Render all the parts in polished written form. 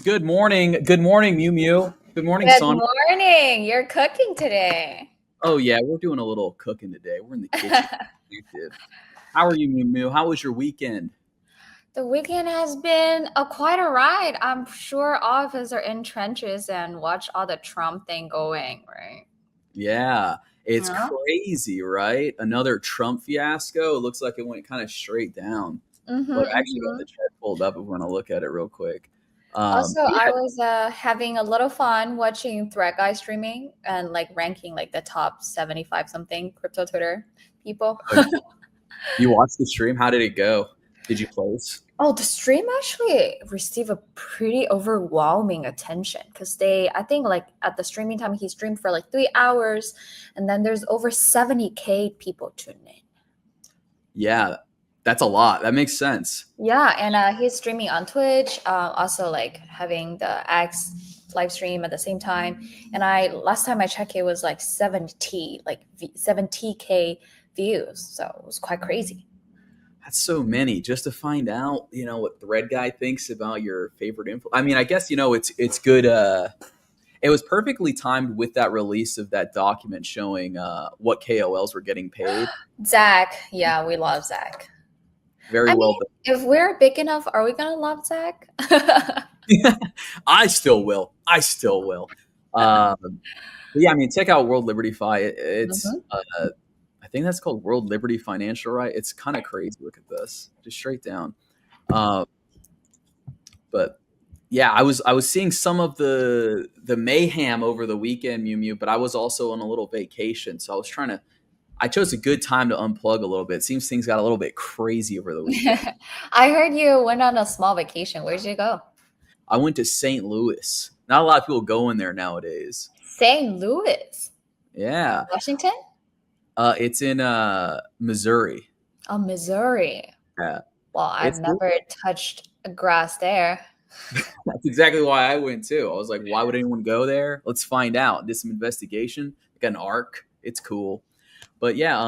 Good morning. Good morning, Mew Mew. Good morning, Good Son. morning. You're cooking today. Oh yeah, we're doing a little cooking today. We're in the kitchen. Active. How are you, Mew Mew? How was your weekend? The weekend has been quite a ride. I'm sure all of us are in trenches and watch all the Trump thing going, right? Yeah, it's Yeah. crazy, right? Another Trump fiasco. It looks like it went kind of straight down. Mm-hmm, But I actually got mm-hmm. the chat pulled up if we want to look at it real quick. Also, Yeah, I was having a little fun watching Thread Guy streaming and like ranking like the top 75 something crypto Twitter people. you watched the stream. How did it go? Did you place? Oh, the stream actually received a pretty overwhelming attention because I think like at the streaming time, he streamed for like 3 hours, and then there's over 70K people tuning in. Yeah, that's a lot. That makes sense. Yeah, and he's streaming on Twitch, also like having the X live stream at the same time. And last time I checked, it was like 70K views, so it was quite crazy. That's so many just to find out, what Thread Guy thinks about your favorite info. I mean, I guess it's good. It was perfectly timed with that release of that document showing what KOLs were getting paid. Zach, yeah, we love Zach. Very I well mean, if we're big enough, are we gonna love Zach? done. I still will. Yeah, I mean, check out World Liberty Fi. It's Mhm. I think that's called World Liberty Financial, right? It's kind of crazy. Look at this, just straight down. Uh, but yeah, I was seeing some of the mayhem over the weekend, Mew Mew, but I was also on a little vacation, so I chose a good time to unplug a little bit. It seems things got a little bit crazy over the weekend. I heard you went on a small vacation. Where'd you go? I went to St. Louis. Not a lot of people go in there nowadays. St. Louis, Yeah, Washington? it's in Missouri. Oh, Missouri. Yeah, Well, I've it's cool. never touched a grass there. That's exactly why I went too. I was like, why would anyone go there? Let's find out. Did some investigation. Got an arc. It's cool. But yeah,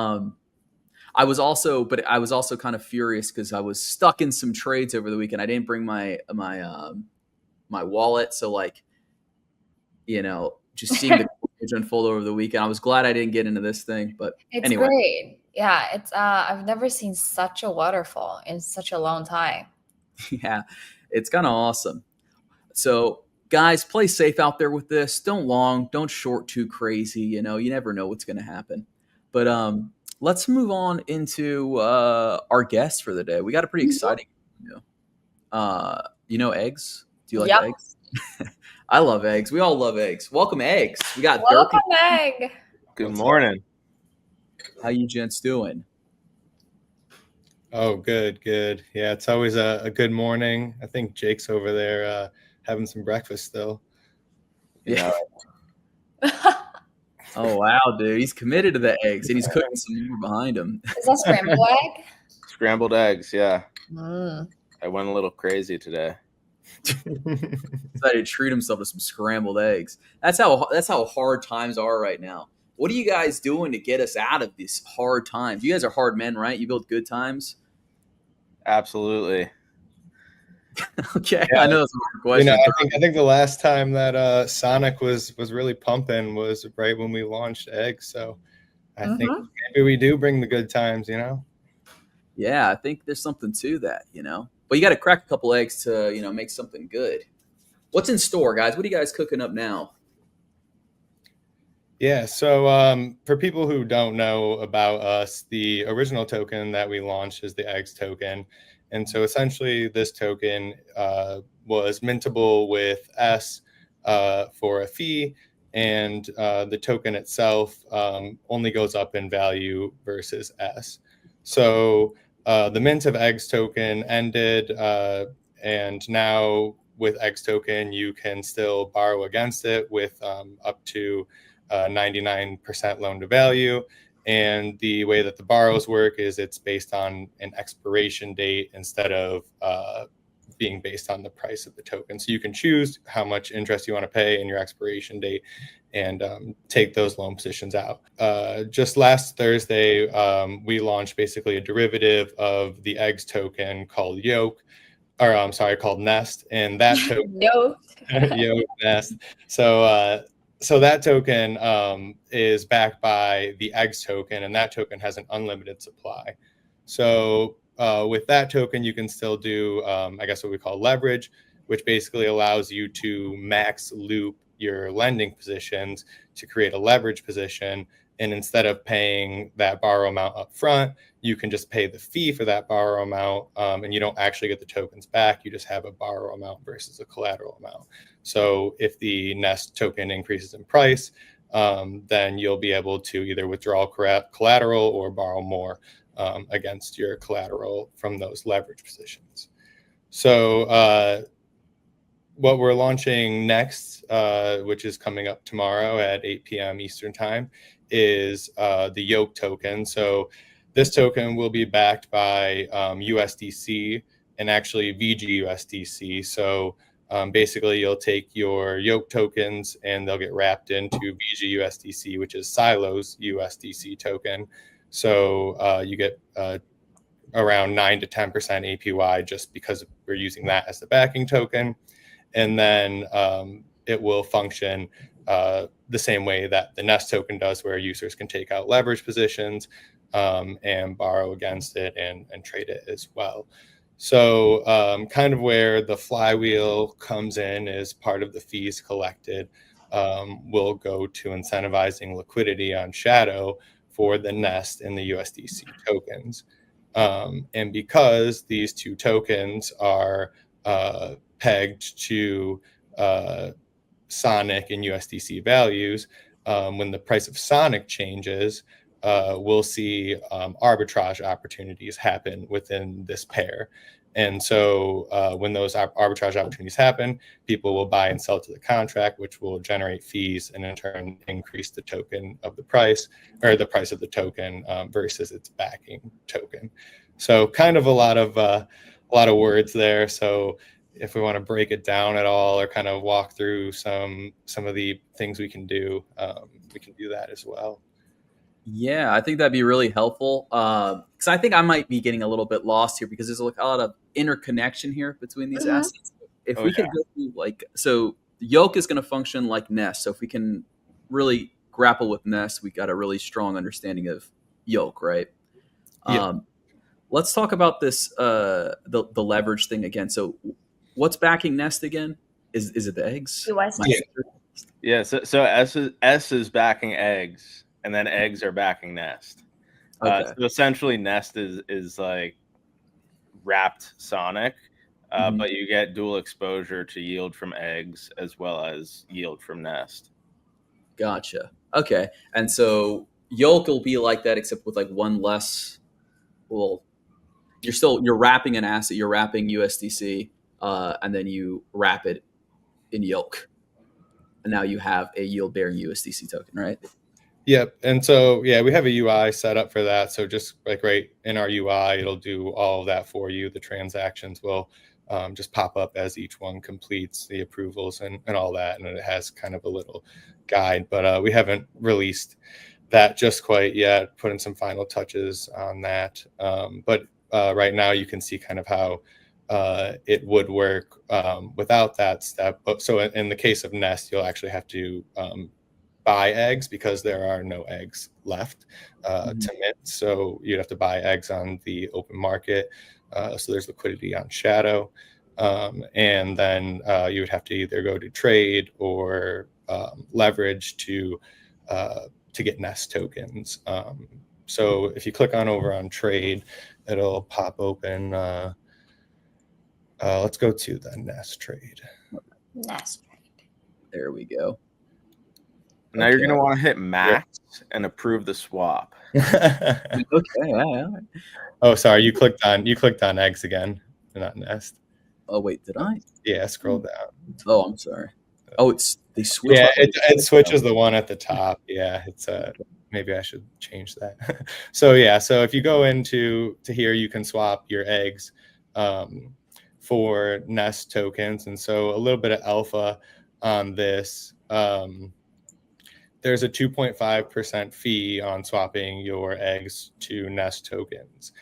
I was also kind of furious because I was stuck in some trades over the weekend. I didn't bring my wallet, so like just seeing the coverage unfold over the weekend. I was glad I didn't get into this thing, but It's anyway, great. Yeah, it's I've never seen such a waterfall in such a long time. yeah, it's kind of awesome. So guys, play safe out there with this. Don't short too crazy. You never know what's going to happen. But let's move on into our guest for the day. We got a pretty Mhm. exciting. Eggs. Do you like Yep. eggs? I love eggs. We all love eggs. Welcome, eggs. We got Dirk. Welcome, Meg. Good What's up? morning. How you gents doing? Oh, good. Yeah, it's always a good morning. I think Jake's over there having some breakfast still. Yeah. Oh wow, dude, he's committed to the eggs, and he's cooking some more behind him. Is that scrambled egg? Scrambled eggs, yeah. Mm. I went a little crazy today. Decided to treat himself to some scrambled eggs. That's how hard times are right now. What are you guys doing to get us out of these hard times? You guys are hard men, right? You build good times. Absolutely. Okay, Yeah. I know that's a hard question. I think the last time that Sonic was really pumping was right when we launched eggs. So I think maybe we do bring the good times, Yeah, I think there's something to that, But you got to crack a couple eggs to, make something good. What's in store, guys? What are you guys cooking up now? Yeah, so for people who don't know about us, the original token that we launched is the eggs token. And so essentially this token was mintable with S for a fee, and the token itself only goes up in value versus S. So the mint of eggs token ended, and now with eggs token, you can still borrow against it with up to 99% loan to value. And the way that the borrows work is it's based on an expiration date instead of being based on the price of the token. So you can choose how much interest you want to pay in your expiration date and take those loan positions out. Just last Thursday, we launched basically a derivative of the eggs token called Yolk. or I'm sorry, called Nest, and that token, No. Yolk Nest. So that token is backed by the eggs token, and that token has an unlimited supply. So with that token, you can still do, I guess, what we call leverage, which basically allows you to max loop your lending positions to create a leverage position. And instead of paying that borrow amount up front, you can just pay the fee for that borrow amount, and you don't actually get the tokens back. You just have a borrow amount versus a collateral amount. So if the Nest token increases in price, then you'll be able to either withdraw collateral or borrow more against your collateral from those leverage positions. So what we're launching next, which is coming up tomorrow at 8 p.m. Eastern time, is the Yolk token. So this token will be backed by USDC and actually VGUSDC. So basically, you'll take your Yolk tokens and they'll get wrapped into VGUSDC, which is Silo's USDC token. So you get around 9 to 10% APY just because we're using that as the backing token. And then it will function the same way that the Nest token does, where users can take out leverage positions and borrow against it and trade it as well. So kind of where the flywheel comes in is part of the fees collected will go to incentivizing liquidity on Shadow for the Nest and the USDC tokens. And because these two tokens are pegged to Sonic and USDC values, when the price of Sonic changes, we'll see arbitrage opportunities happen within this pair. And so when those arbitrage opportunities happen, people will buy and sell to the contract, which will generate fees and in turn increase the token of the price, or the price of the token versus its backing token. So kind of a lot of words there. So if we want to break it down at all or kind of walk through some of the things we can do that as well. Yeah, I think that'd be really helpful. Because I think I might be getting a little bit lost here because there's a lot of interconnection here between these assets. If we could go through, so Yolk is going to function like Nest. So if we can really grapple with Nest, we got a really strong understanding of Yolk, right? Yeah. Let's talk about this the leverage thing again. So what's backing Nest again? Is it the eggs? Yeah. So S is backing eggs, and then eggs are backing Nest. Okay. So essentially, Nest is like wrapped Sonic, but you get dual exposure to yield from eggs as well as yield from Nest. Gotcha. Okay. And so Yolk will be like that, except with like one less. Well, you're wrapping an asset. You're wrapping USDC, and then you wrap it in Yolk, and now you have a yield-bearing USDC token, right? Yep. And so, yeah, we have a UI set up for that. So just like right in our UI, it'll do all of that for you. The transactions will just pop up as each one completes the approvals and all that. And it has kind of a little guide, but we haven't released that just quite yet, putting some final touches on that. But right now you can see kind of how it would work without that step. So in the case of Nest, you'll actually have to buy eggs because there are no eggs left to mint. So you'd have to buy eggs on the open market. So there's liquidity on Shadow. And then you would have to either go to trade or leverage to get Nest tokens. So if you click on over on trade, it'll pop open. Let's go to the Nest trade. Nest trade. There we go. Now you're going to want to hit max and approve the swap. Okay. Yeah. Oh, sorry. You clicked on eggs again, not Nest. Oh wait, did I? Yeah, scroll down. Oh, I'm sorry. Oh, they switch. Yeah, it switches the one at the top. Yeah, it's maybe I should change that. So yeah, so if you go into here, you can swap your eggs for Nest tokens, and so a little bit of alpha on this. There's a 2.5% fee on swapping your eggs to Nest tokens.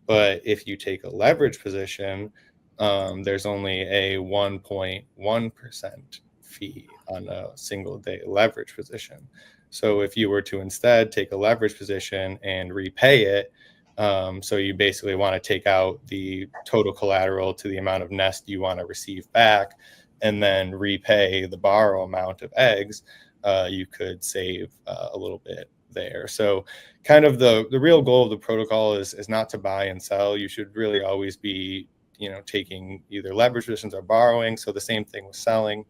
But if you take a leverage position, there's only a 1.1% fee on a single day leverage position. So if you were to instead take a leverage position and repay it, so you basically want to take out the total collateral to the amount of nest you want to receive back, and then repay the borrow amount of eggs, you could save a little bit there. So kind of the real goal of the protocol is not to buy and sell. You should really always be, taking either leverage positions or borrowing. So the same thing with selling.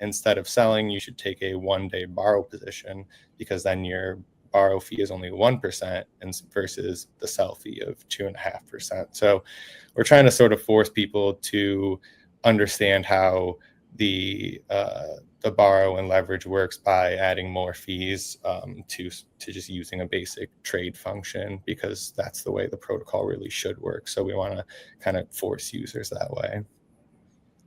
Instead of selling, you should take a 1-day borrow position, because then your borrow fee is only 1% versus the sell fee of 2.5%. So we're trying to sort of force people to understand how the borrow and leverage works by adding more fees to just using a basic trade function, because that's the way the protocol really should work. So we want to kind of force users that way.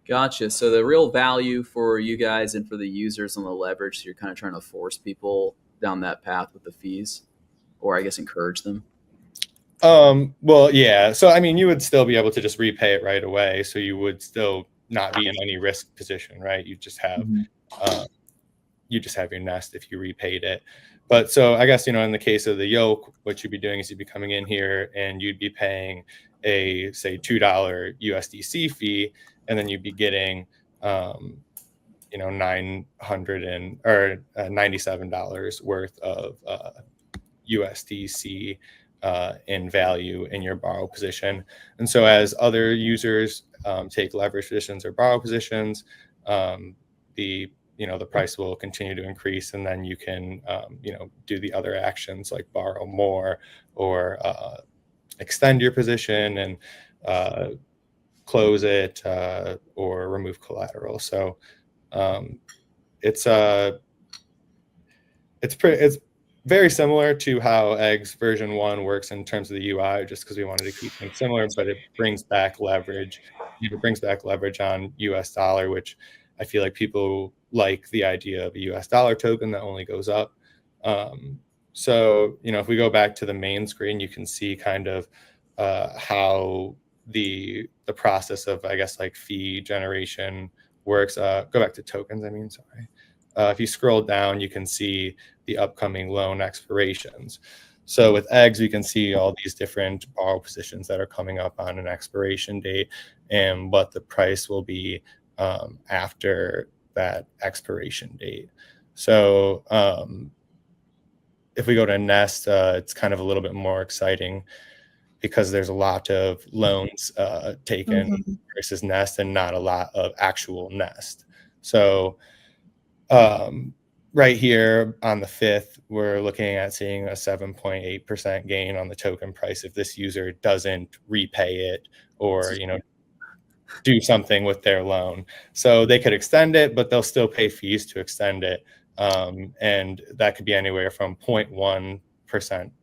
Gotcha. So the real value for you guys and for the users on the leverage, so you're kind of trying to force people down that path with the fees, or I guess encourage them. Well, yeah. So, I mean, you would still be able to just repay it right away. So you would still not be in any risk position, right? You just have, you just have your nest if you repaid it. But so I guess, in the case of the Yolk, what you'd be doing is you'd be coming in here and you'd be paying a, say, $2 USDC fee, and then you'd be getting, $97 worth of USDC in value in your borrow position. And so as other users take leverage positions or borrow positions, the price will continue to increase, and then you can do the other actions like borrow more or extend your position and close it or remove collateral. So it's very similar to how Eggs version 1 works in terms of the UI, just because we wanted to keep things similar, but it brings back leverage. It brings back leverage on US dollar, which I feel like people like the idea of a US dollar token that only goes up. So, if we go back to the main screen, you can see kind of how the process of, I guess, like fee generation works. Go back to tokens, sorry. If you scroll down, you can see the upcoming loan expirations. So with Eggs, we can see all these different borrow positions that are coming up on an expiration date and what the price will be after that expiration date. So if we go to Nest, it's kind of a little bit more exciting, because there's a lot of loans taken versus Nest and not a lot of actual Nest. So right here on the 5th, we're looking at seeing a 7.8% gain on the token price if this user doesn't repay it or, do something with their loan. So they could extend it, but they'll still pay fees to extend it. And that could be anywhere from 0.1%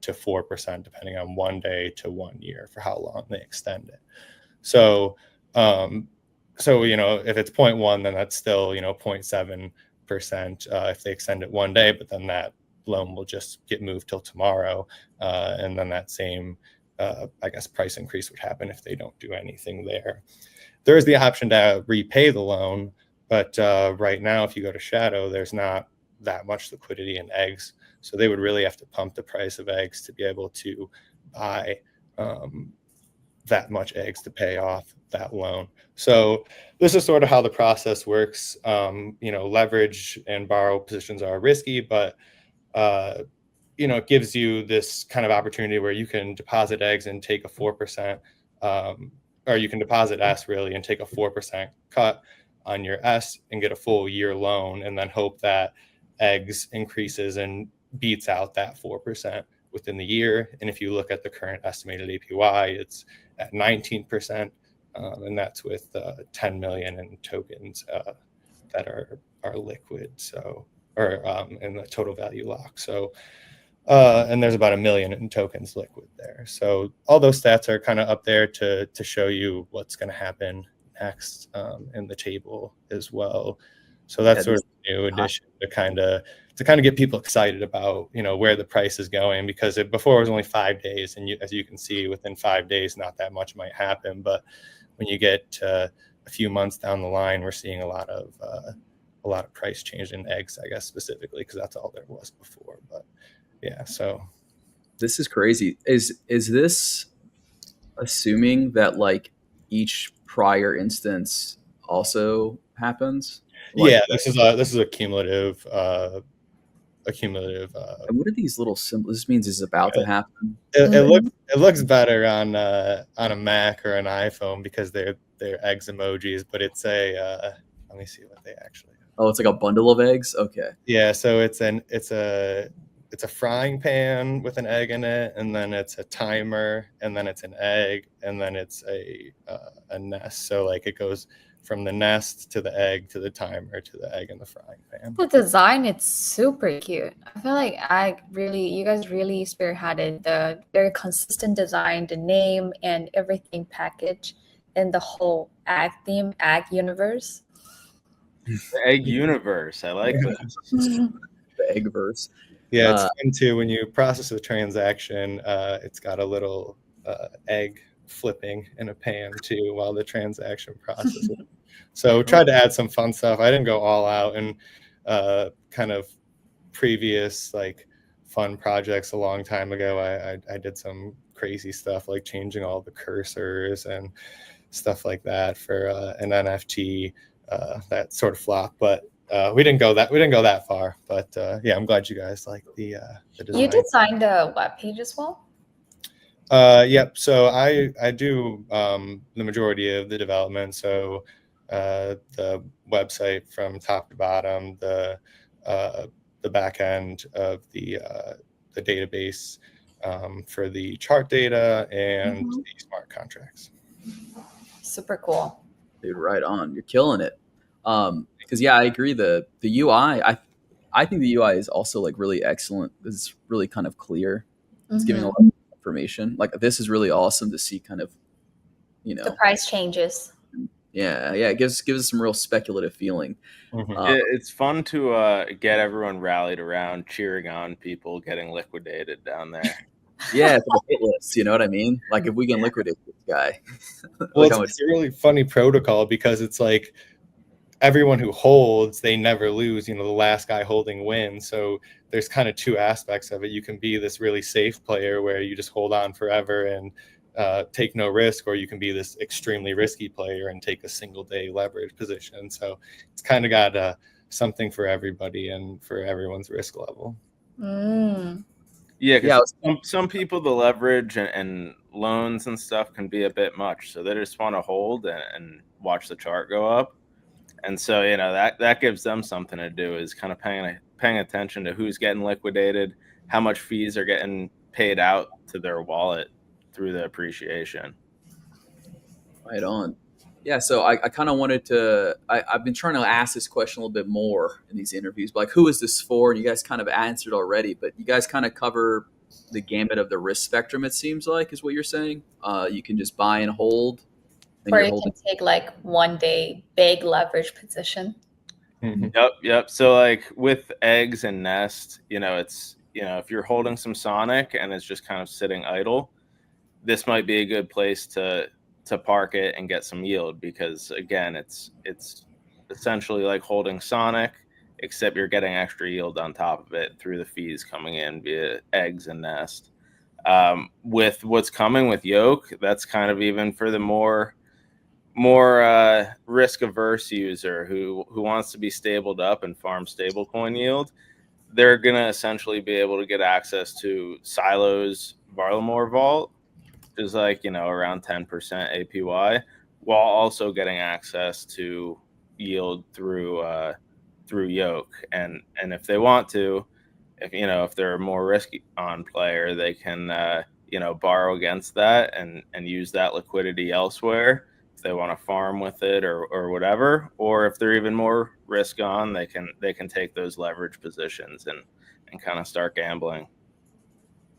to 4%, depending on 1 day to 1 year for how long they extend it. So, if it's 0.1, then that's still, 0.7% if they extend it 1 day, but then that loan will just get moved till tomorrow. And then that same, I guess, price increase would happen if they don't do anything there. There is the option to repay the loan, but right now, if you go to Shadow, there's not that much liquidity in Eggs. So they would really have to pump the price of Eggs to be able to buy that much Eggs to pay off that loan. So this is sort of how the process works. Leverage and borrow positions are risky, but it gives you this kind of opportunity where you can deposit Eggs and take a 4%, or you can deposit S really and take a 4% cut on your S and get a full year loan, and then hope that Eggs increases and beats out that 4% within the year. And if you look at the current estimated APY, it's at 19%, and that's with 10 million in tokens that are liquid, so or in the total value lock. So and there's about 1 million in tokens liquid there. So all those stats are kind of up there to show you what's going to happen next in the table as well. So that's sort of a new addition to kind of get people excited about where the price is going, because before it was only 5 days, and as you can see, within 5 days, not that much might happen. But when you get a few months down the line, we're seeing a lot of price change in eggs, I guess, specifically because that's all there was before. But yeah, so This is crazy. Is this assuming that like each prior instance also happens? Like, yeah, this is a cumulative. And what are these little symbols? This means it's about to happen. It looks better on a Mac or an iPhone because they're eggs emojis, but it's a let me see what they actually are. Oh, it's like a bundle of eggs. Okay. Yeah, so it's a frying pan with an egg in it, and then it's a timer, and then it's an egg, and then it's a nest. So like it goes from the nest to the egg to the timer to the egg in the frying pan. The design, it's super cute. I feel like you guys really spearheaded the very consistent design, the name and everything package in the whole egg theme, egg universe. The egg universe. I like that. The egg verse. Yeah, it's fun too. When you process a transaction, it's got a little egg flipping in a pan too while the transaction processes. So tried to add some fun stuff. I didn't go all out, and kind of previous like fun projects a long time ago, I did some crazy stuff like changing all the cursors and stuff like that for an NFT that sort of flopped. But we didn't go that far. But yeah, I'm glad you guys like the design. You designed the web page as well? Yep. So I do the majority of the development. So the website from top to bottom, the back end of the database for the chart data and the smart contracts. Super cool. Dude, right on. You're killing it. Because yeah, I agree. The UI, I think the UI is also like really excellent. It's really kind of clear. It's giving a lot of information. Like this is really awesome to see kind of, the price changes. Yeah, it gives us some real speculative feeling. It's fun to get everyone rallied around cheering on people getting liquidated down there. Yeah, it's like a hit list, you know what I mean? Like if we can liquidate this guy. Well, it's a really funny protocol because it's like everyone who holds, they never lose. The last guy holding wins. So there's kind of two aspects of it. You can be this really safe player where you just hold on forever and take no risk, or you can be this extremely risky player and take a single day leverage position. So it's kind of got something for everybody and for everyone's risk level. Yeah, because some people, the leverage and loans and stuff can be a bit much. So they just want to hold and watch the chart go up. And so, that gives them something to do, is kind of paying attention to who's getting liquidated, how much fees are getting paid out to their wallet through the appreciation. Right on. Yeah, so I kind of wanted to, I've been trying to ask this question a little bit more in these interviews, but like, who is this for? And you guys kind of answered already, but you guys kind of cover the gamut of the risk spectrum, it seems like, is what you're saying. You can just buy and hold. Or you can take like 1 day big leverage position. Yep. So like with eggs and nest, it's, if you're holding some Sonic and it's just kind of sitting idle, this might be a good place to park it and get some yield, because again, it's essentially like holding Sonic, except you're getting extra yield on top of it through the fees coming in via eggs and nest. With what's coming with Yolk, that's kind of even for the more risk averse user who wants to be stabled up and farm stablecoin yield. They're going to essentially be able to get access to Silo's Varlamore Vault, which is like, around 10% APY, while also getting access to yield through Yolk. And if they want to, if they're a more risky on player, they can borrow against that and use that liquidity elsewhere if they want to farm with it or whatever. Or if they're even more risk on, they can take those leverage positions and kind of start gambling.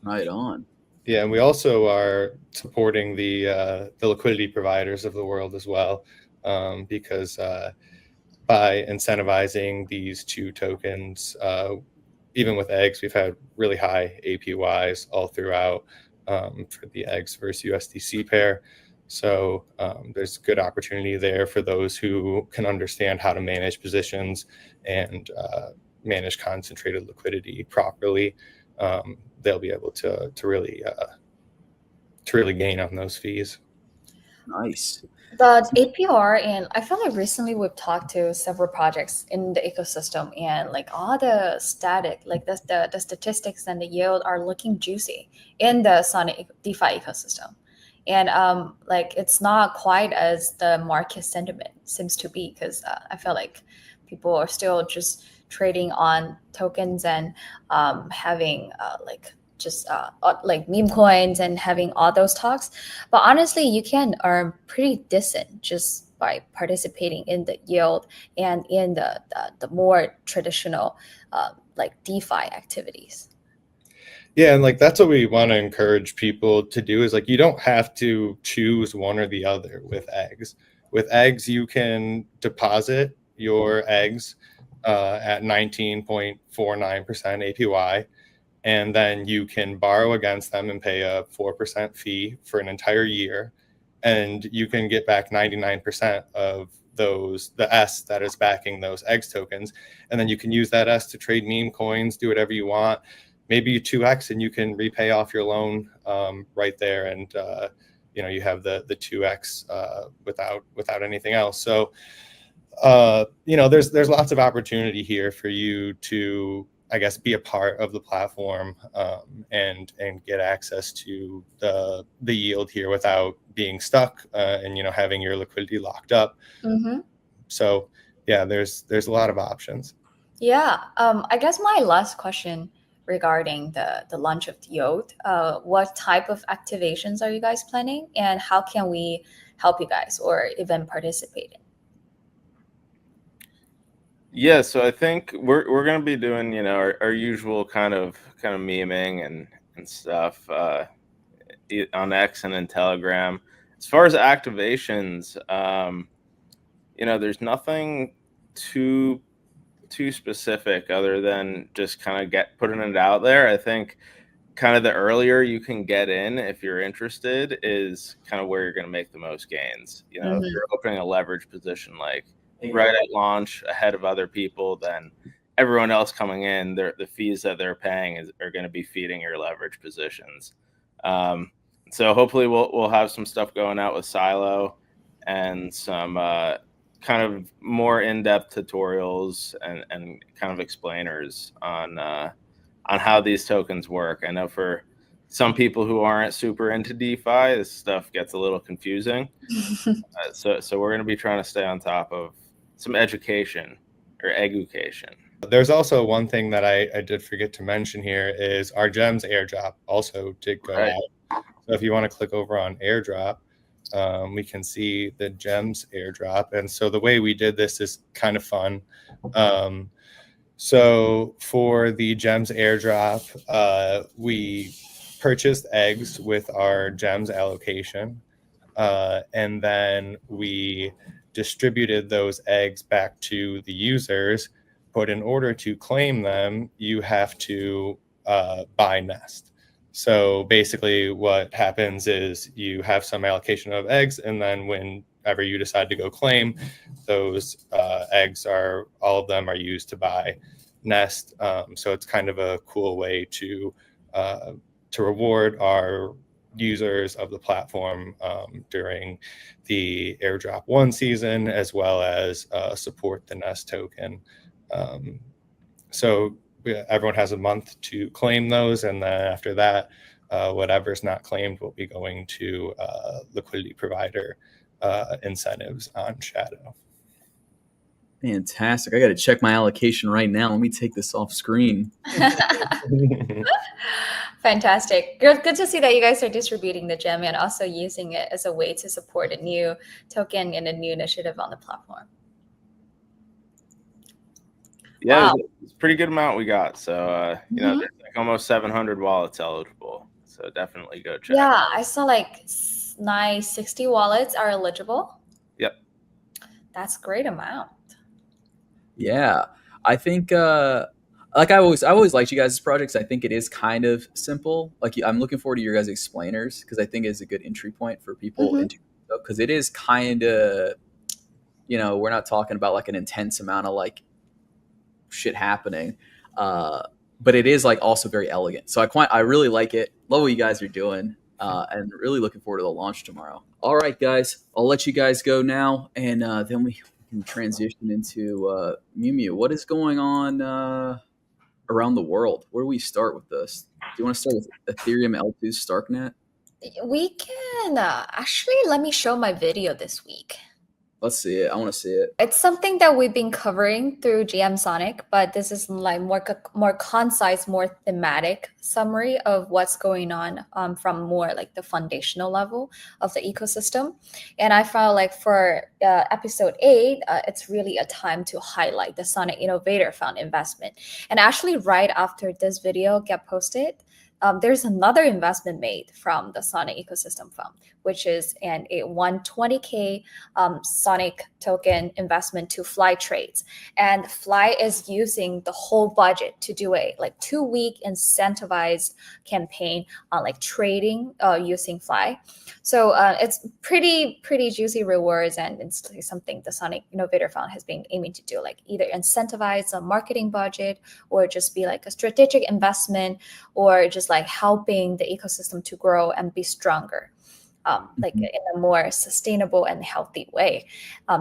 Right on. Yeah, and we also are supporting the liquidity providers of the world as well, because by incentivizing these two tokens, even with eggs, we've had really high APYs all throughout for the eggs versus USDC pair. So there's good opportunity there for those who can understand how to manage positions and manage concentrated liquidity properly. They'll be able to really gain on those fees. Nice. The APR, and I feel like recently we've talked to several projects in the ecosystem, and like all the static, like the statistics and the yield are looking juicy in the Sonic DeFi ecosystem. And like it's not quite as the market sentiment seems to be, because I feel like people are still just trading on tokens and having like meme coins and having all those talks. But honestly, you can earn pretty decent just by participating in the yield and in the more traditional like DeFi activities. Yeah, and like that's what we want to encourage people to do, is like you don't have to choose one or the other with eggs. With eggs, you can deposit your eggs at 19.49% APY, and then you can borrow against them and pay a 4% fee for an entire year, and you can get back 99% of the S that is backing those eggs tokens, and then you can use that S to trade meme coins, do whatever you want. Maybe you 2x and you can repay off your loan right there, and you have the 2x without anything else. So there's lots of opportunity here for you to, I guess, be a part of the platform and get access to the yield here without being stuck and having your liquidity locked up. Mm-hmm. So yeah, there's a lot of options. Yeah, I guess my last question regarding the launch of Yolk, what type of activations are you guys planning, and how can we help you guys or even participate in? Yeah, so I think we're gonna be doing our usual kind of memeing and stuff on X and in Telegram. As far as activations, there's nothing too specific other than just kind of putting it out there. I think kind of the earlier you can get in, if you're interested, is kind of where you're going to make the most gains. If you're opening a leverage position like right at launch ahead of other people, then everyone else coming in, the fees that they're paying are going to be feeding your leverage positions. So hopefully we'll have some stuff going out with Silo and some kind of more in-depth tutorials and kind of explainers on how these tokens work. I know for some people who aren't super into DeFi, this stuff gets a little confusing. So we're going to be trying to stay on top of some education or education. There's also one thing that I did forget to mention here is our GEMS airdrop also did go out. So if you want to click over on airdrop, we can see the GEMS airdrop. And so the way we did this is kind of fun. So for the GEMS airdrop, we purchased eggs with our GEMS allocation, and then we distributed those eggs back to the users. But in order to claim them, you have to buy Nest. So basically what happens is you have some allocation of eggs, and then whenever you decide to go claim, those eggs all of them are used to buy Nest. So it's kind of a cool way to reward our users of the platform during the airdrop 1 season, as well as support the Nest token. So everyone has a month to claim those, and then after that, whatever's not claimed will be going to liquidity provider incentives on Shadow. Fantastic. I got to check my allocation right now. Let me take this off screen. Fantastic. Good to see that you guys are distributing the gem and also using it as a way to support a new token and a new initiative on the platform. Yeah, wow. It's a pretty good amount we got. So, there's like almost 700 wallets eligible. So definitely go check. Yeah, I saw like 960 wallets are eligible. Yep. That's a great amount. Yeah, I think like I always liked you guys' projects. I think it is kind of simple. Like I'm looking forward to your guys' explainers, because I think it's a good entry point for people into because it is kind of, we're not talking about like an intense amount of like shit happening, but it is like also very elegant. So I really like it. Love what you guys are doing, and really looking forward to the launch tomorrow. All right, guys, I'll let you guys go now, and then we can transition into Mew Mew. What is going on around the world? Where do we start with this? Do you want to start with Ethereum L2 Starknet? We can actually, let me show my video this week. Let's see it. I want to see it. It's something that we've been covering through GMSONIC, but this is like more concise, more thematic summary of what's going on from more like the foundational level of the ecosystem. And I felt like for episode 8, it's really a time to highlight the Sonic Innovator Fund investment. And actually, right after this video get posted, there's another investment made from the Sonic Ecosystem Fund, which is a 120K Sonic token investment to Fly Trades. And Fly is using the whole budget to do a like 2-week incentivized campaign on like trading using Fly. So it's pretty juicy rewards, and it's something the Sonic Innovator Fund has been aiming to do, like either incentivize a marketing budget or just be like a strategic investment, or just like helping the ecosystem to grow and be stronger, like in a more sustainable and healthy way.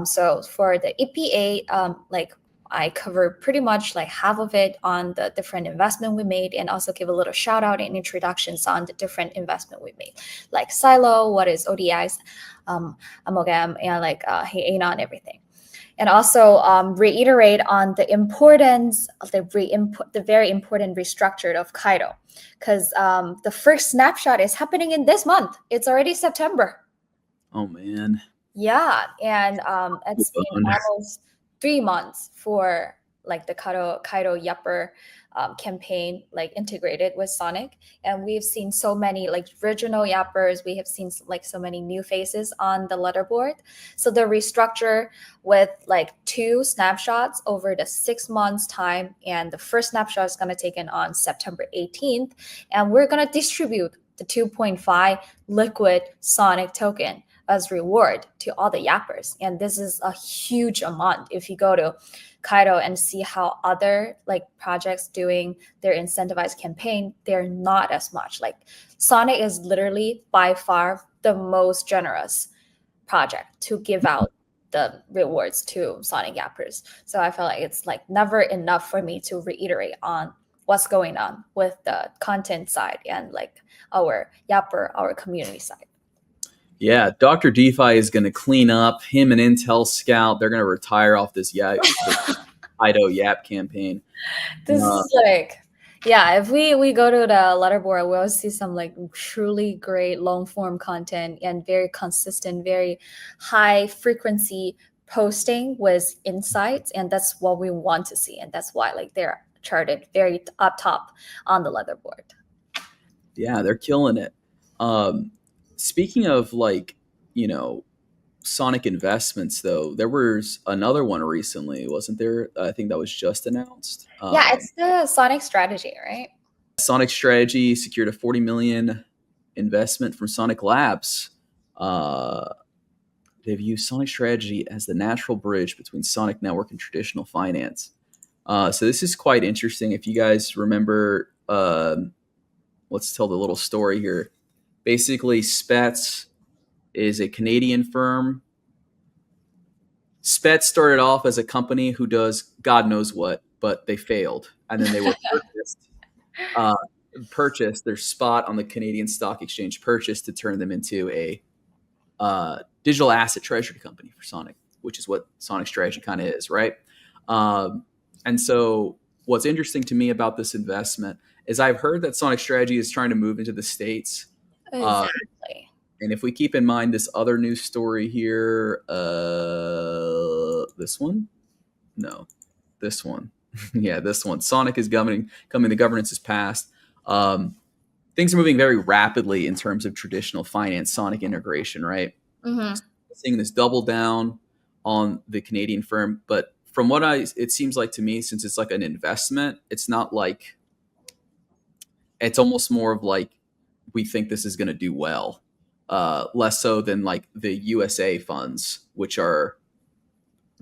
So for the EPA, like I cover pretty much like half of it on the different investment we made, and also give a little shout out and introductions on the different investment we made, like Silo, what is ODIs, Amalgam, and like Anon, everything. And also reiterate on the importance of the very important restructure of Kait, because the first snapshot is happening in this month. It's already September. Oh man. Yeah, and it's been almost 3 months for like the Kait Yapper campaign, like integrated with Sonic, and we've seen so many like regional yappers. We have seen like so many new faces on the leaderboard. So the restructure with like 2 snapshots over the 6 months time, and the first snapshot is going to take in on September 18th, and we're going to distribute the 2.5 liquid Sonic token as reward to all the yappers. And this is a huge amount. If you go to Kait and see how other like projects doing their incentivized campaign, they're not as much. Like Sonic is literally by far the most generous project to give out the rewards to Sonic yappers. So I feel like it's like never enough for me to reiterate on what's going on with the content side and like our community side. Yeah, Dr. DeFi is going to clean up. Him and Intel Scout, they're going to retire off this IDO Yap campaign. This is like, yeah, if we go to the leaderboard, we'll see some like truly great long form content and very consistent, very high frequency posting with insights. And that's what we want to see. And that's why like they're charted very up top on the leaderboard. Yeah, they're killing it. Speaking of like, Sonic investments, though, there was another one recently, wasn't there? I think that was just announced. Yeah, it's the Sonic strategy, right? Sonic Strategy secured a 40 million investment from Sonic Labs. They've used Sonic Strategy as the natural bridge between Sonic Network and traditional finance. So this is quite interesting. If you guys remember, let's tell the little story here. Basically, Spets is a Canadian firm. Spets started off as a company who does God knows what, but they failed. And then they were purchased their spot on the Canadian Stock Exchange, purchased to turn them into a digital asset treasury company for Sonic, which is what Sonic Strategy kind of is, right? And so what's interesting to me about this investment is I've heard that Sonic Strategy is trying to move into the States. Exactly. And if we keep in mind this other news story here, this one? No, this one. Yeah, this one. Sonic is coming, the governance is passed. Things are moving very rapidly in terms of traditional finance, Sonic integration, right? Mm-hmm. Seeing this double down on the Canadian firm. But from what it seems like to me, since it's like an investment, it's not like, it's almost more of like, we think this is going to do well. less so than like the USA funds, which are,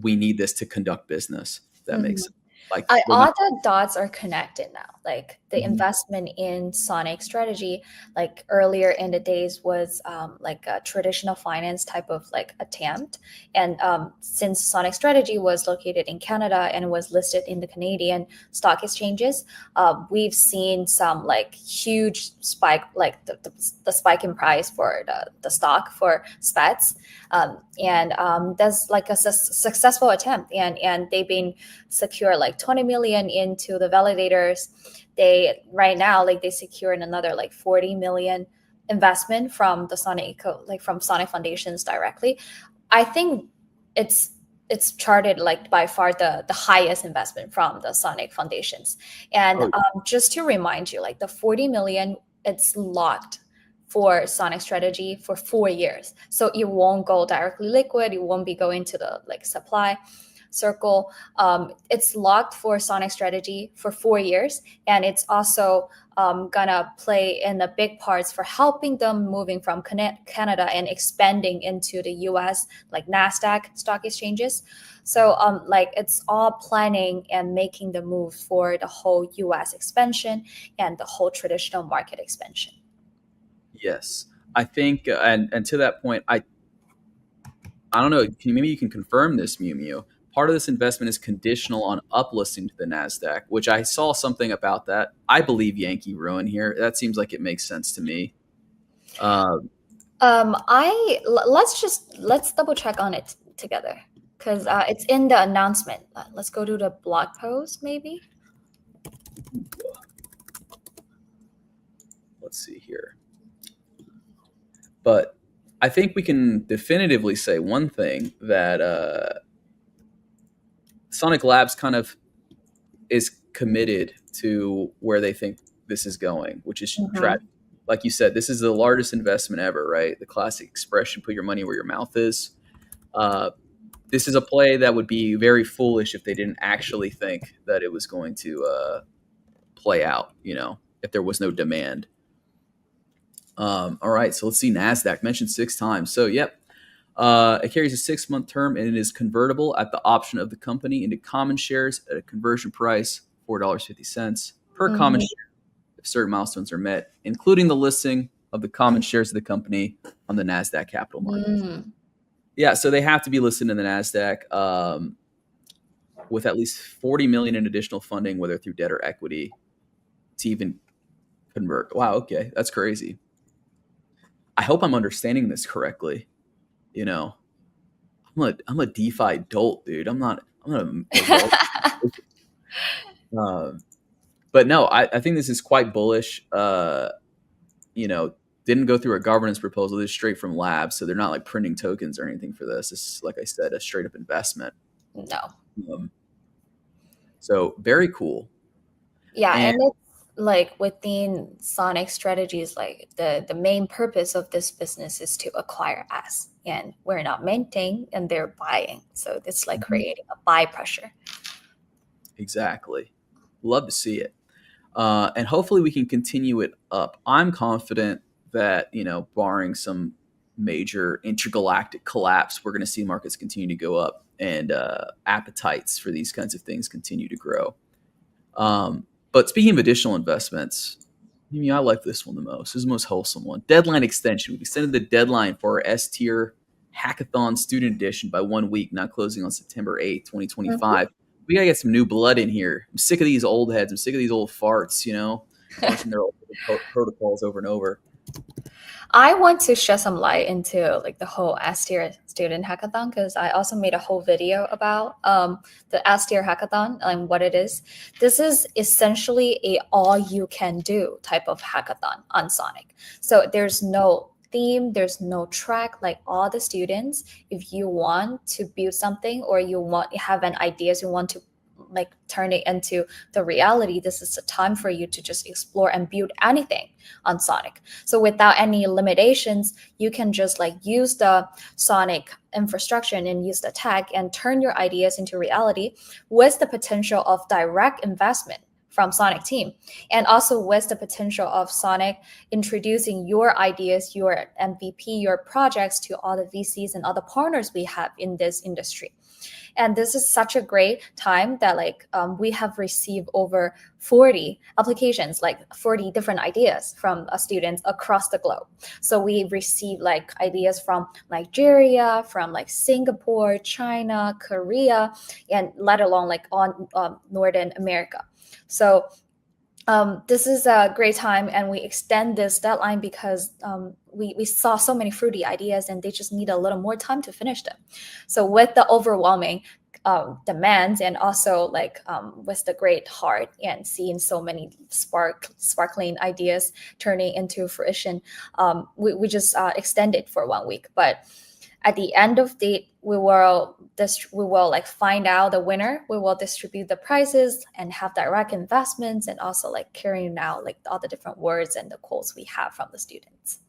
we need this to conduct business. That makes sense. Like all the dots are connected now. Like the Mhm. investment in Sonic strategy, like earlier in the days was like a traditional finance type of like attempt. And since Sonic strategy was located in Canada and was listed in the Canadian stock exchanges, we've seen some like huge spike, like the spike in price for the stock for SPETs. And that's like a successful attempt. And they've been secure like 20 million into the validators. They right now like they secured another like 40 million investment from the Sonic from Sonic Foundations directly. I think it's charted like by far the highest investment from the Sonic Foundations. And just to remind you, like the 40 million, it's locked for Sonic strategy for 4 years. So it won't go directly liquid. It won't be going to the like supply circle. It's locked for Sonic strategy for 4 years, and it's also gonna play in the big parts for helping them moving from Canada and expanding into the US like Nasdaq stock exchanges. So like it's all planning and making the move for the whole US expansion and the whole traditional market expansion. Yes, I think, and to that point, I don't know. Maybe you can confirm this, Mew Mew. Part of this investment is conditional on uplisting to the Nasdaq, which I saw something about that. I believe Yankee Ruin here. That seems like it makes sense to me. Let's double check on it together because it's in the announcement. Let's go to the blog post, maybe. Let's see here. But I think we can definitively say one thing, that Sonic Labs kind of is committed to where they think this is going, which is tragic. Like you said, this is the largest investment ever, right? The classic expression, put your money where your mouth is. This is a play that would be very foolish if they didn't actually think that it was going to play out, if there was no demand. All right, so let's see. Nasdaq mentioned 6 times. So, yep. It carries a 6-month term, and it is convertible at the option of the company into common shares at a conversion price $4.50 per common share if certain milestones are met, including the listing of the common shares of the company on the Nasdaq capital market. Yeah, so they have to be listed in the Nasdaq with at least 40 million in additional funding, whether through debt or equity, to even convert. Wow, okay, that's crazy. I hope I'm understanding this correctly. I'm a DeFi dolt, dude. I'm not but no, I think this is quite bullish. Didn't go through a governance proposal. This is straight from labs, so they're not like printing tokens or anything for this. It's, like I said, a straight up investment. No. So very cool. Yeah, and it's like within Sonic strategies, like the main purpose of this business is to acquire us, and we're not minting and they're buying, so it's like creating a buy pressure. Exactly. Love to see it, and hopefully we can continue it up. I'm confident that barring some major intergalactic collapse, we're going to see markets continue to go up, and appetites for these kinds of things continue to grow. But speaking of additional investments, I like this one the most. This is the most wholesome one. Deadline extension. We've extended the deadline for our S-tier hackathon student edition by 1 week, now closing on September 8th, 2025. We got to get some new blood in here. I'm sick of these old heads. I'm sick of these old farts, launching their old protocols over and over. I want to shed some light into like the whole S-tier student hackathon, because I also made a whole video about the S-tier hackathon and what it is. This is essentially a all-you-can-do type of hackathon on Sonic. So there's no theme, there's no track. Like all the students, if you want to build something or you have an ideas, you want to like turn it into the reality, this is the time for you to just explore and build anything on Sonic. So without any limitations, you can just like use the Sonic infrastructure and use the tech and turn your ideas into reality with the potential of direct investment from Sonic team, and also with the potential of Sonic introducing your ideas, your MVP, your projects to all the VCs and other partners we have in this industry. And this is such a great time that we have received over 40 applications, like 40 different ideas from students across the globe. So we received like ideas from Nigeria, from like Singapore, China, Korea, and let alone like on Northern America. So this is a great time, and we extend this deadline because we saw so many fruity ideas and they just need a little more time to finish them. So with the overwhelming demands, and also with the great heart and seeing so many sparkling ideas turning into fruition, we just extended for 1 week. But at the end of the, we will like find out the winner. We will distribute the prizes and have direct investments, and also like carrying out like all the different words and the quotes we have from the students.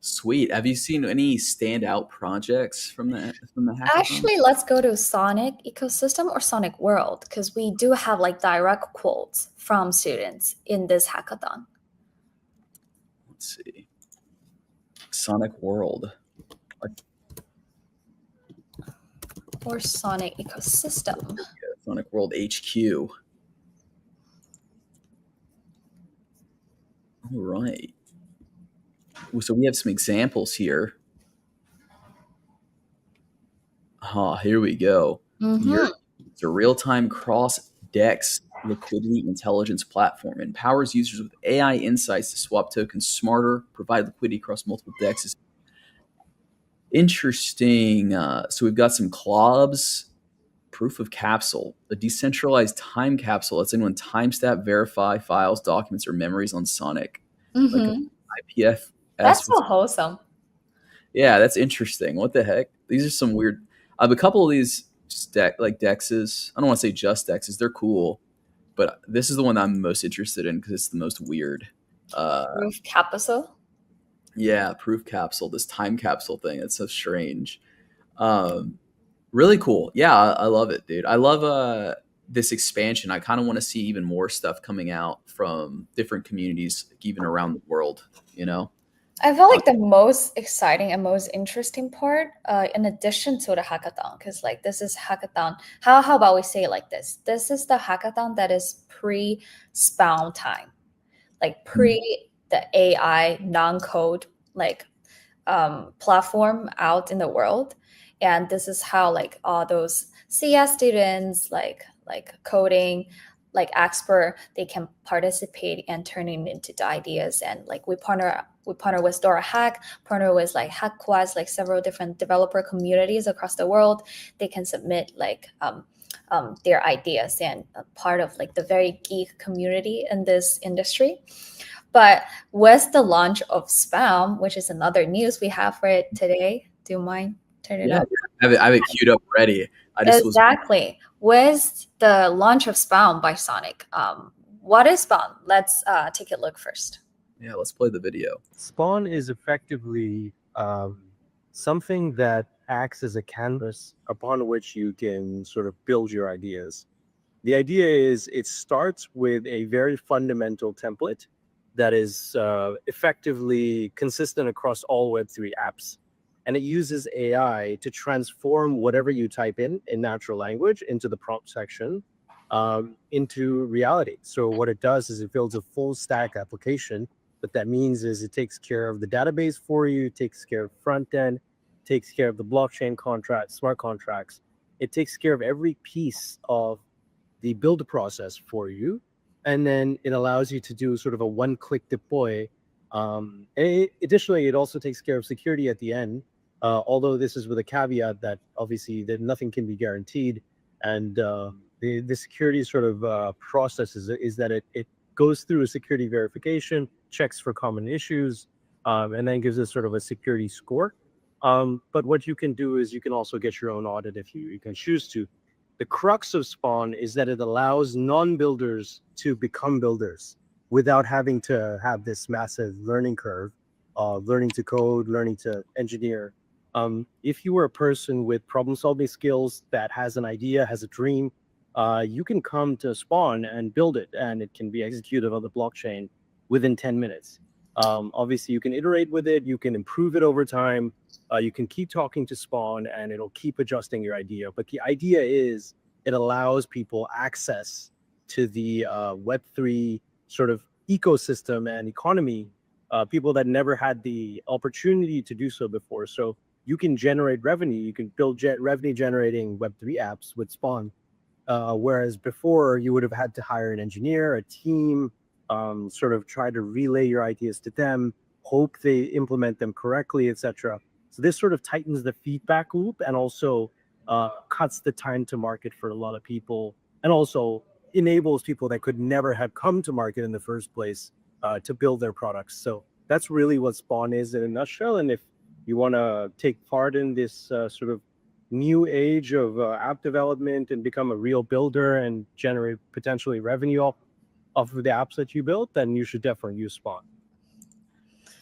Sweet. Have you seen any standout projects from the hackathon? Actually, let's go to Sonic ecosystem or Sonic world, because we do have like direct quotes from students in this hackathon. Let's see. Sonic world. Or Sonic ecosystem. Sonic World HQ. All right. So we have some examples here. Here we go. Mm-hmm. It's a real-time cross-DEX liquidity intelligence platform. It empowers users with AI insights to swap tokens smarter, provide liquidity across multiple DEXs. Interesting. So we've got some clubs. Proof of capsule, a decentralized time capsule lets anyone timestamp, verify files, documents, or memories on Sonic. Mm-hmm. Like an IPFS. That's so wholesome. Yeah, that's interesting. What the heck? These are some weird. A couple of these just DEXs. I don't want to say just DEXs. They're cool, but this is the one I'm most interested in because it's the most weird. Proof capsule. Yeah, proof capsule. This time capsule thing. It's so strange. Really cool. Yeah, I love it, dude. I love this expansion. I kind of want to see even more stuff coming out from different communities, even around the world, you know? I felt like the most exciting and most interesting part, in addition to the hackathon, because like this is hackathon. How about we say it like this? This is the hackathon that is pre-spawn time, like pre the AI non-code platform out in the world. And this is how like all those CS students, like coding, like expert, they can participate and turning into the ideas. And like we partner with Dora Hack, partner with like HackQuest, like several different developer communities across the world. They can submit their ideas, and part of like the very geek community in this industry. But with the launch of Spam, which is another news we have for it today, do you mind? Turn it up. I have it queued up ready. Exactly. With the launch of Spawn by Sonic, what is Spawn? Let's take a look first. Yeah, let's play the video. Spawn is effectively something that acts as a canvas upon which you can sort of build your ideas. The idea is it starts with a very fundamental template that is effectively consistent across all Web3 apps. And it uses AI to transform whatever you type in natural language into the prompt section into reality. So what it does is it builds a full stack application. What that means is it takes care of the database for you, takes care of front end, takes care of the blockchain contracts, smart contracts. It takes care of every piece of the build process for you. And then it allows you to do sort of a one-click deploy. Additionally, it also takes care of security at the end. Although this is with a caveat that obviously that nothing can be guaranteed, and the security sort of process is that it goes through a security verification, checks for common issues, and then gives us sort of a security score. But what you can do is you can also get your own audit if you can choose to. The crux of Spawn is that it allows non-builders to become builders without having to have this massive learning curve, learning to code, learning to engineer. If you were a person with problem-solving skills that has an idea, has a dream, you can come to Spawn and build it, and it can be executed on the blockchain within 10 minutes. Obviously, you can iterate with it, you can improve it over time, you can keep talking to Spawn, and it'll keep adjusting your idea. But the idea is it allows people access to the Web3 sort of ecosystem and economy, people that never had the opportunity to do so before. So you can generate revenue, you can build revenue generating Web3 apps with Spawn. Whereas before you would have had to hire an engineer, a team, sort of try to relay your ideas to them, hope they implement them correctly, etc. So this sort of tightens the feedback loop and also cuts the time to market for a lot of people, and also enables people that could never have come to market in the first place to build their products. So that's really what Spawn is in a nutshell. And if you want to take part in this sort of new age of app development and become a real builder and generate potentially revenue off of the apps that you built, then you should definitely use Spawn.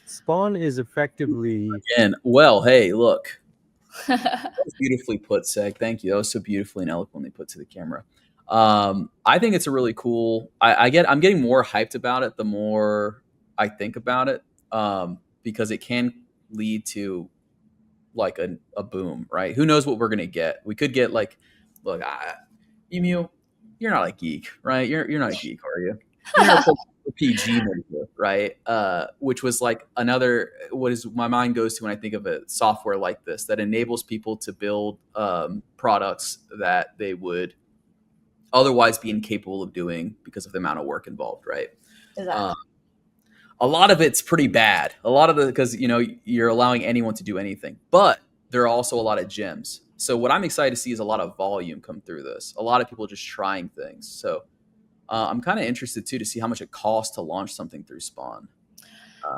Spawn is effectively... And well, hey, look. That was beautifully put, Seg. Thank you. That was so beautifully and eloquently put to the camera. I think it's a really cool. I'm getting more hyped about it the more I think about it, because it can lead to like a boom, right? Who knows what we're gonna get? We could get like, look, Emu, you're not a geek, right? You're not a geek, are you? You're a PG major, right? Which was like another, what is my mind goes to when I think of a software like this that enables people to build products that they would otherwise be incapable of doing because of the amount of work involved, right? Exactly. A lot of it's pretty bad. A lot of because you're allowing anyone to do anything, but there are also a lot of gems. So what I'm excited to see is a lot of volume come through this. A lot of people just trying things. So I'm kind of interested too to see how much it costs to launch something through Spawn.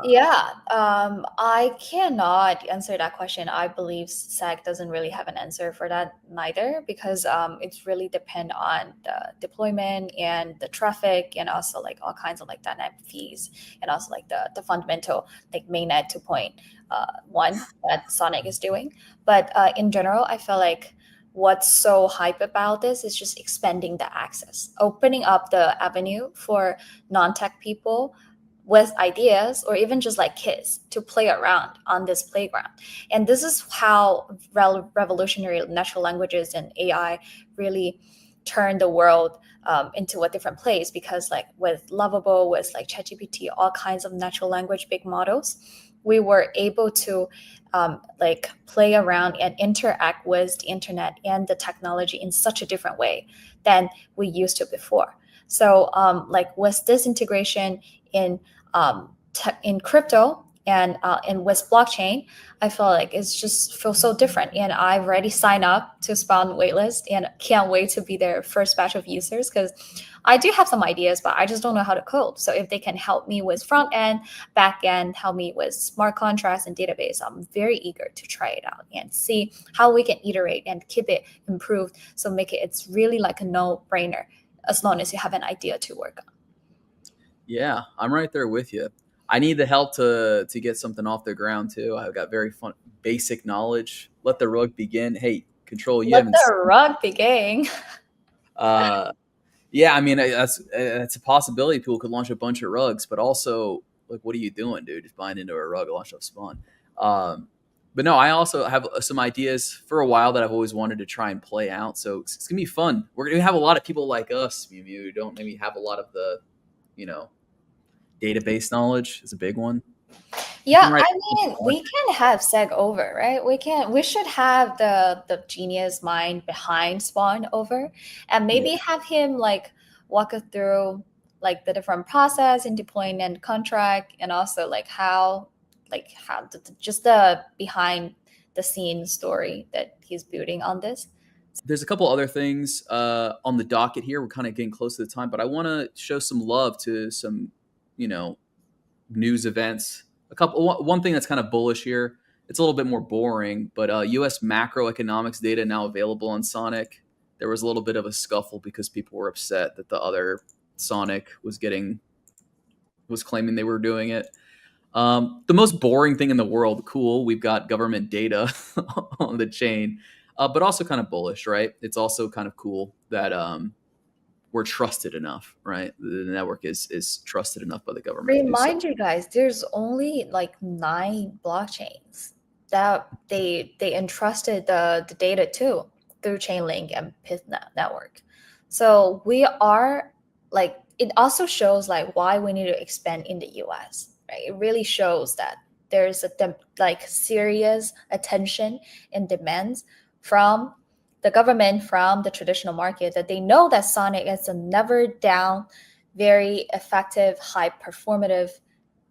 Yeah, I cannot answer that question. I believe SAG doesn't really have an answer for that neither, because it's really depend on the deployment and the traffic, and also like all kinds of like dynamic fees, and also like the fundamental like mainnet 2.1 that Sonic is doing. But in general, I feel like what's so hype about this is just expanding the access, opening up the avenue for non-tech people with ideas, or even just like kids to play around on this playground. And this is how revolutionary natural languages and AI really turn the world into a different place, because like with Lovable, with like ChatGPT, all kinds of natural language big models, we were able to like play around and interact with the internet and the technology in such a different way than we used to before. So like with this integration in crypto and with blockchain, I feel like it's just feels so different. And I've already signed up to Spawn waitlist and can't wait to be their first batch of users, because I do have some ideas, but I just don't know how to code. So if they can help me with front end, back end, help me with smart contracts and database, I'm very eager to try it out and see how we can iterate and keep it improved. So make it's really like a no-brainer, as long as you have an idea to work on. Yeah, I'm right there with you. I need the help to get something off the ground too. I've got very basic knowledge. Let the rug begin. Hey, control. Let the rug begin. Yeah, I mean that's a possibility. People could launch a bunch of rugs, but also like, what are you doing, dude? Just buying into a rug, launch up Spawn. But no, I also have some ideas for a while that I've always wanted to try and play out. So it's gonna be fun. We're gonna have a lot of people like us, who don't maybe have a lot of the, database knowledge is a big one. Yeah, I mean, we can have Seg over, right? We should have the genius mind behind Spawn over, and maybe have him like walk us through like the different process in deploying and contract, and also like how just the behind the scenes story that he's building on this. There's a couple other things on the docket here. We're kind of getting close to the time, but I want to show some love to some, news events. One thing that's kind of bullish here. It's a little bit more boring, but U.S. macroeconomics data now available on Sonic. There was a little bit of a scuffle because people were upset that the other Sonic was claiming they were doing it. The most boring thing in the world. Cool, we've got government data on the chain. But also kind of bullish, right? It's also kind of cool that we're trusted enough, right? The network is trusted enough by the government. Remind you guys, there's only like 9 blockchains that they entrusted the data to through Chainlink and Pith network. So we are like, it also shows like why we need to expand in the US, right? It really shows that there's a like serious attention and demands from the government, from the traditional market, that they know that Sonic is a never down, very effective, high performative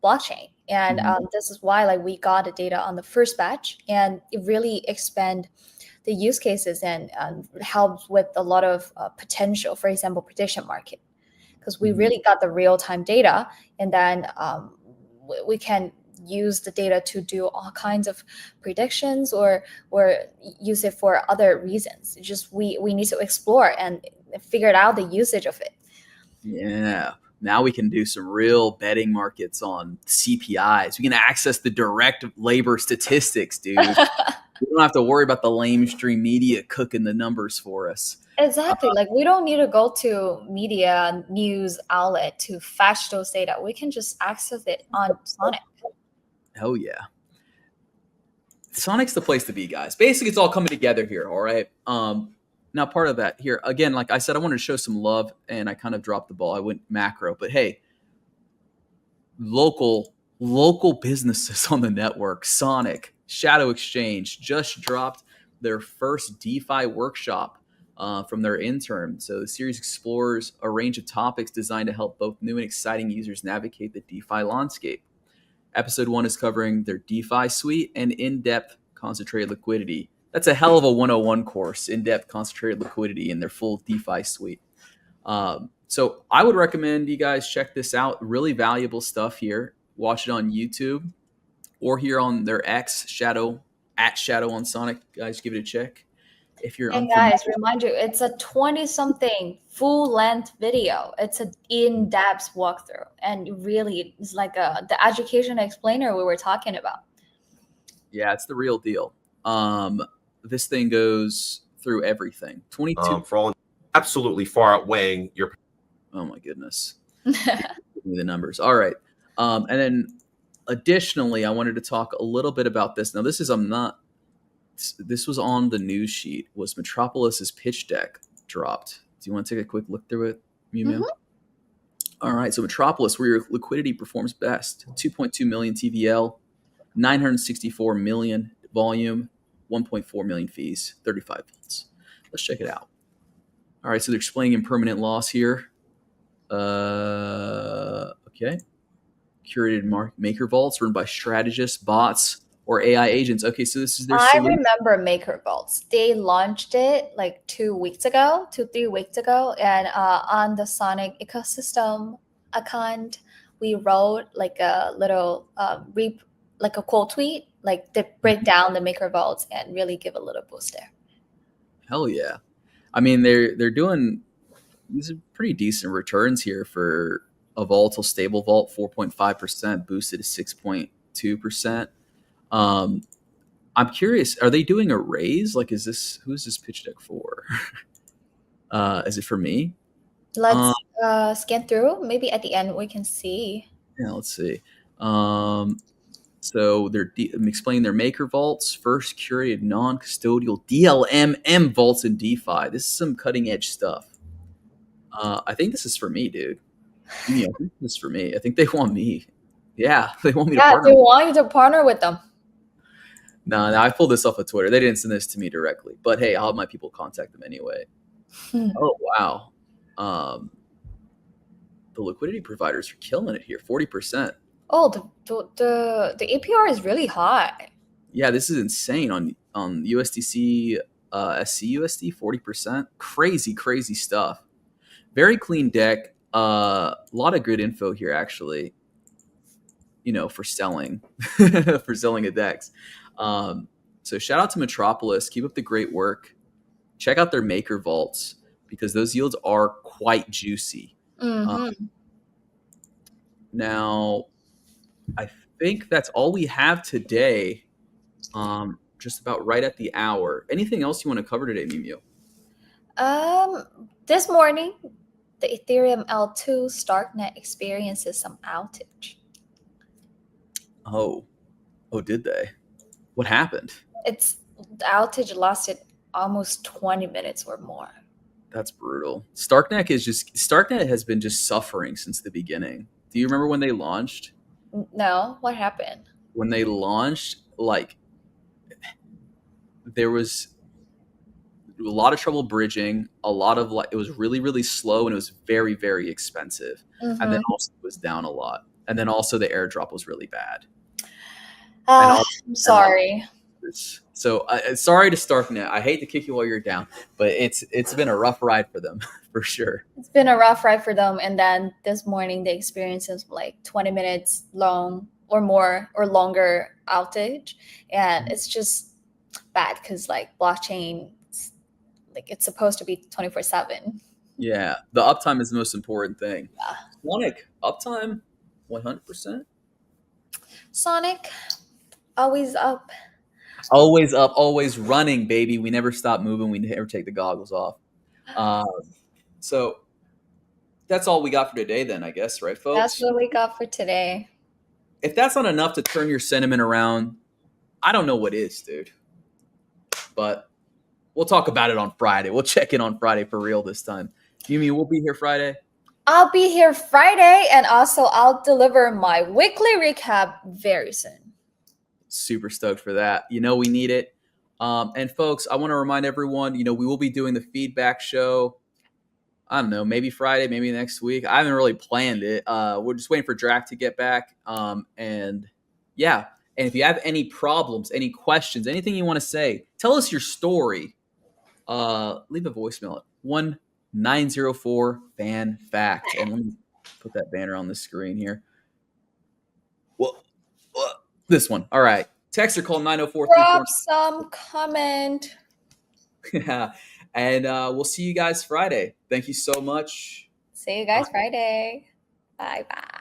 blockchain. And this is why like we got the data on the first batch, and it really expand the use cases and helps with a lot of potential, for example, prediction market, because we really got the real-time data, and then we can use the data to do all kinds of predictions or use it for other reasons. It's just we need to explore and figure out the usage of it. Yeah. Now we can do some real betting markets on CPIs. We can access the direct labor statistics, dude. We don't have to worry about the lamestream media cooking the numbers for us. Exactly. Like we don't need to go to media news outlet to fetch those data. We can just access it on Sonic. Hell yeah. Sonic's the place to be, guys. Basically, it's all coming together here, all right? Now, part of that here, again, like I said, I wanted to show some love, and I kind of dropped the ball. I went macro. But hey, local businesses on the network, Sonic, Shadow Exchange, just dropped their first DeFi workshop from their intern. So the series explores a range of topics designed to help both new and exciting users navigate the DeFi landscape. Episode 1 is covering their DeFi suite and in-depth concentrated liquidity. That's a hell of a 101 course, in-depth concentrated liquidity in their full DeFi suite. So I would recommend you guys check this out. Really valuable stuff here. Watch it on YouTube or here on their X, Shadow on Sonic. Guys, give it a check. If you're and guys, remind you, it's a 20-something full-length video. It's an in-depth walkthrough, and really, it's like the education explainer we were talking about. Yeah, it's the real deal. This thing goes through everything. 22 for all absolutely far outweighing your. Oh my goodness. Give me the numbers. All right. And then additionally, I wanted to talk a little bit about this. Now, this was on the news sheet, was Metropolis's pitch deck dropped. Do you want to take a quick look through it, Mew? All right. So Metropolis, where your liquidity performs best, 2.2 million TVL, 964 million volume, 1.4 million fees, 35 volts. Let's check it out. All right. So they're explaining impermanent loss here. Okay. Curated maker vaults run by strategists, bots, or AI agents. Okay, so this is their solution. I remember Maker Vaults. They launched it like 3 weeks ago, and on the Sonic ecosystem account, we wrote like a little like a quote tweet, like to break down the Maker Vaults and really give a little boost there. Hell yeah! I mean, they're doing these are pretty decent returns here for a volatile stable vault, 4.5%, boosted to 6.2%. I'm curious, are they doing a raise? Like, who is this pitch deck for? Is it for me? Let's scan through. Maybe at the end we can see. Yeah, let's see. So they're explaining their maker vaults, first curated non-custodial DLMM vaults in DeFi. This is some cutting edge stuff. I think this is for me, dude. Yeah, I think this is for me. I think they want me. Yeah, they want me to partner. Yeah, they want you to partner with them. No, I pulled this off of Twitter. They didn't send this to me directly. But hey, I'll have my people contact them anyway. Oh, wow. The liquidity providers are killing it here, 40%. Oh, the APR is really high. Yeah, this is insane on USDC, SCUSD, 40%. Crazy stuff. Very clean deck. A lot of good info here, actually. For selling, a DEX. So shout out to Metropolis. Keep up the great work. Check out their maker vaults because those yields are quite juicy. Now, I think that's all we have today. Just about right at the hour. Anything else you want to cover today, Mew? This morning, the Ethereum L2 Starknet experiences some outage. Oh, did they? What happened? The outage lasted almost 20 minutes or more. That's brutal. Starknet has been just suffering since the beginning. Do you remember when they launched? No, what happened? When they launched, like, there was a lot of trouble bridging, a lot of, like, it was really, really slow, and it was very, very expensive. And then also it was down a lot. And then also the airdrop was really bad. I'm sorry. So sorry to Starknet. I hate to kick you while you're down, but it's been a rough ride for them for sure. It's been a rough ride for them. And then this morning, the experience is like 20 minutes long or more or longer outage. And it's just bad because like blockchain, like it's supposed to be 24/7. Yeah, the uptime is the most important thing. Yeah. Sonic, uptime, 100%. Sonic, always up. Always up, always running, baby. We never stop moving. We never take the goggles off. So that's all we got for today then, I guess, right, folks? That's what we got for today. If that's not enough to turn your sentiment around, I don't know what is, dude. But we'll talk about it on Friday. We'll check in on Friday for real this time. Yumi, we'll be here Friday. I'll be here Friday, and also I'll deliver my weekly recap very soon. Super stoked for that. You know, we need it. And folks, I want to remind everyone, you know, we will be doing the feedback show. I don't know, maybe Friday, maybe next week. I haven't really planned it. We're just waiting for Drac to get back. And yeah. And if you have any problems, any questions, anything you want to say, tell us your story. Leave a voicemail at 1904-FAN-FACT. And let me put that banner on the screen here. Well, this one. All right. Text or call 904. Drop some comment. Yeah. And we'll see you guys Friday. Thank you so much. See you guys Friday. Bye-bye.